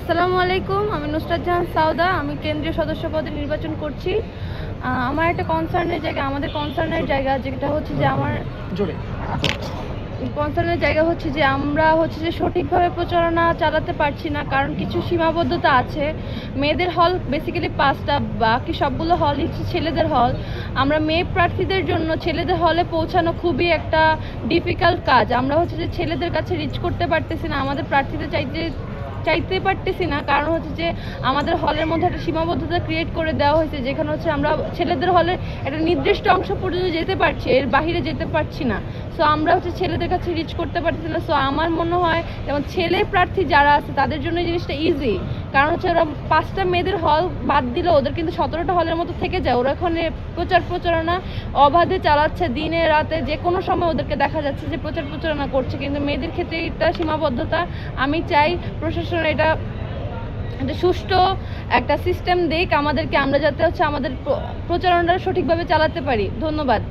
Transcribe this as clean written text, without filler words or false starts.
আসসালামু আলাইকুম, আমি নুসরাত জাহান সাউদা। আমি কেন্দ্রীয় সদস্য পদে নির্বাচন করছি। আমার একটা কনসার্নের জায়গা, আমাদের কনসার্নের জায়গা যেটা হচ্ছে যে আমার কনসার্নের জায়গা হচ্ছে যে আমরা হচ্ছে যে সঠিকভাবে প্রচারণা চালাতে পারছি না, কারণ কিছু সীমাবদ্ধতা আছে। মেয়েদের হল বেসিক্যালি 5টা, বাকি সবগুলো হল হচ্ছে ছেলেদের হল। আমরা মেয়ে প্রার্থীদের জন্য ছেলেদের হলে পৌঁছানো খুবই একটা ডিফিকাল্ট কাজ। আমরা হচ্ছে যে ছেলেদের কাছে রিচ করতে পারতেছি না, আমাদের প্রার্থীদের চাইতে পারতেছি না, কারণ হচ্ছে যে আমাদের হলের মধ্যে একটা সীমাবদ্ধতা ক্রিয়েট করে দেওয়া হয়েছে, যেখানে হচ্ছে আমরা ছেলেদের হলের একটা নির্দিষ্ট অংশ পর্যন্ত যেতে পারছি, এর বাহিরে যেতে পারছি না। সো আমরা হচ্ছে ছেলেদের কাছে রিচ করতে পারছি না। সো আমার মনে হয় যেমন ছেলে প্রার্থী যারা আছে তাদের জন্য এই জিনিসটা ইজি, কারণ হচ্ছে ওরা 5টা মেয়েদের হল বাদ দিলে ওদের কিন্তু 17টা হলের মতো থেকে যায়। ওরা ওখানে প্রচারণা অবাধে চালাচ্ছে, দিনে রাতে যে কোনো সময় ওদেরকে দেখা যাচ্ছে যে প্রচারণা করছে, কিন্তু মেয়েদের ক্ষেত্রে এটা সীমাবদ্ধতা। আমি চাই প্রশাসন এটা সুষ্ঠু একটা সিস্টেম দিক আমাদেরকে, আমরা যাতে হচ্ছে আমাদের প্রচারণাটা সঠিকভাবে চালাতে পারি। ধন্যবাদ।